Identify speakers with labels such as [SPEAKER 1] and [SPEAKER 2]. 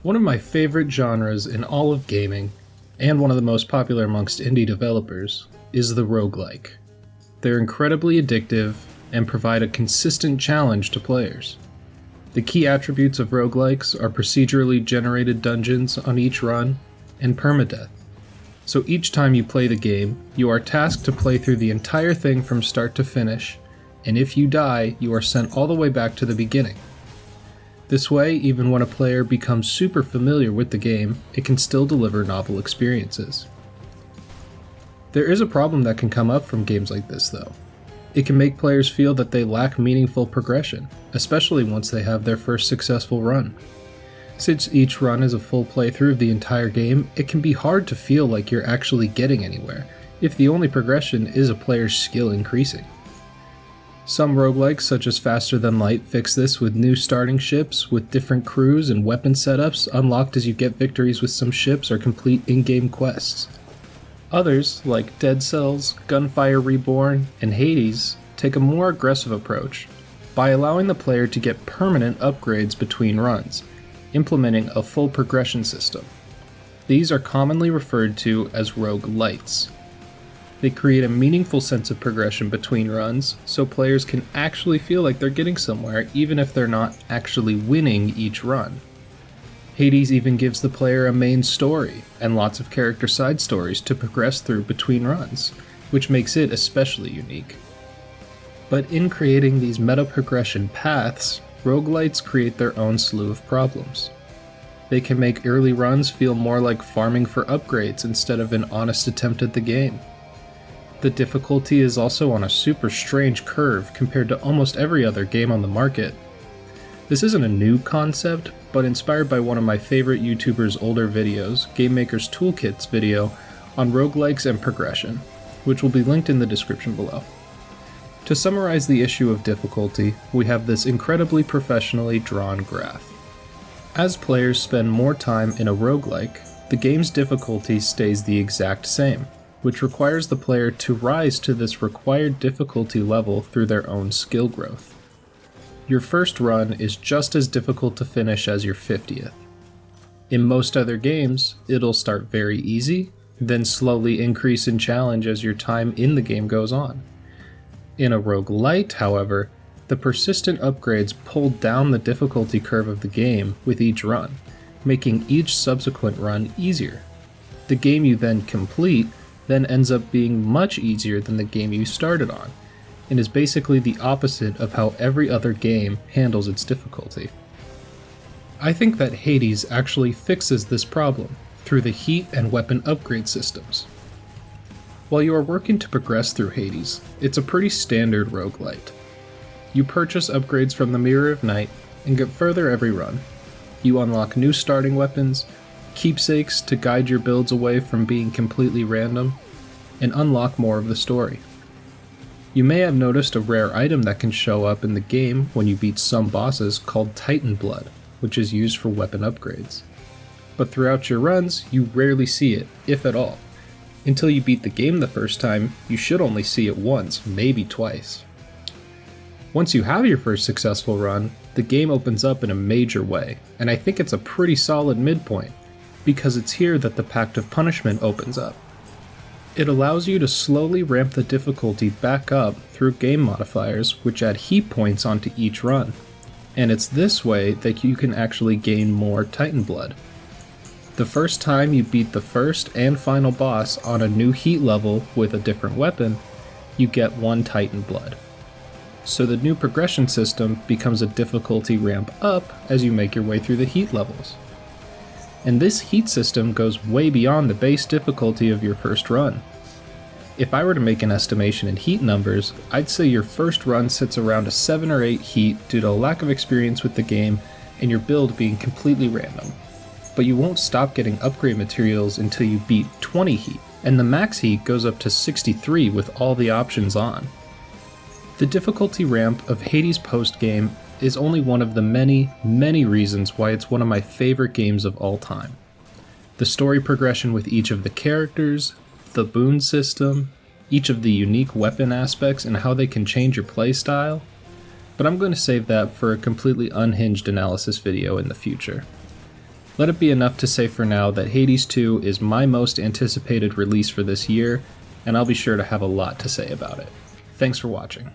[SPEAKER 1] One of my favorite genres in all of gaming, and one of the most popular amongst indie developers, is the roguelike. They're incredibly addictive and provide a consistent challenge to players. The key attributes of roguelikes are procedurally generated dungeons on each run and permadeath. So each time you play the game, you are tasked to play through the entire thing from start to finish, and if you die, you are sent all the way back to the beginning. This way, even when a player becomes super familiar with the game, it can still deliver novel experiences. There is a problem that can come up from games like this though. It can make players feel that they lack meaningful progression, especially once they have their first successful run. Since each run is a full playthrough of the entire game, it can be hard to feel like you're actually getting anywhere, if the only progression is a player's skill increasing. Some roguelikes, such as Faster Than Light, fix this with new starting ships with different crews and weapon setups unlocked as you get victories with some ships or complete in-game quests. Others, like Dead Cells, Gunfire Reborn, and Hades, take a more aggressive approach by allowing the player to get permanent upgrades between runs, implementing a full progression system. These are commonly referred to as roguelites. They create a meaningful sense of progression between runs, so players can actually feel like they're getting somewhere even if they're not actually winning each run. Hades even gives the player a main story, and lots of character side stories to progress through between runs, which makes it especially unique. But in creating these meta-progression paths, roguelites create their own slew of problems. They can make early runs feel more like farming for upgrades instead of an honest attempt at the game. The difficulty is also on a super strange curve compared to almost every other game on the market. This isn't a new concept, but inspired by one of my favorite YouTubers' older videos, GameMaker's Toolkit's video on roguelikes and progression, which will be linked in the description below. To summarize the issue of difficulty, we have this incredibly professionally drawn graph. As players spend more time in a roguelike, the game's difficulty stays the exact same, which requires the player to rise to this required difficulty level through their own skill growth. Your first run is just as difficult to finish as your 50th. In most other games, it'll start very easy, then slowly increase in challenge as your time in the game goes on. In a roguelite, however, the persistent upgrades pull down the difficulty curve of the game with each run, making each subsequent run easier. The game you then complete then ends up being much easier than the game you started on, and is basically the opposite of how every other game handles its difficulty. I think that Hades actually fixes this problem through the heat and weapon upgrade systems. While you are working to progress through Hades, it's a pretty standard roguelite. You purchase upgrades from the Mirror of Night and get further every run. You unlock new starting weapons, keepsakes to guide your builds away from being completely random, and unlock more of the story. You may have noticed a rare item that can show up in the game when you beat some bosses called Titan Blood, which is used for weapon upgrades. But throughout your runs, you rarely see it, if at all. Until you beat the game the first time, you should only see it once, maybe twice. Once you have your first successful run, the game opens up in a major way, and I think it's a pretty solid midpoint, because it's here that the Pact of Punishment opens up. It allows you to slowly ramp the difficulty back up through game modifiers which add heat points onto each run, and it's this way that you can actually gain more Titan Blood. The first time you beat the first and final boss on a new heat level with a different weapon, you get 1 Titan Blood. So the new progression system becomes a difficulty ramp up as you make your way through the heat levels. And this heat system goes way beyond the base difficulty of your first run. If I were to make an estimation in heat numbers, I'd say your first run sits around a 7 or 8 heat due to a lack of experience with the game and your build being completely random. But you won't stop getting upgrade materials until you beat 20 heat, and the max heat goes up to 63 with all the options on. The difficulty ramp of Hades post-game is only one of the many, many reasons why it's one of my favorite games of all time. The story progression with each of the characters, the boon system, each of the unique weapon aspects and how they can change your playstyle, but I'm going to save that for a completely unhinged analysis video in the future. Let it be enough to say for now that Hades 2 is my most anticipated release for this year, and I'll be sure to have a lot to say about it. Thanks for watching.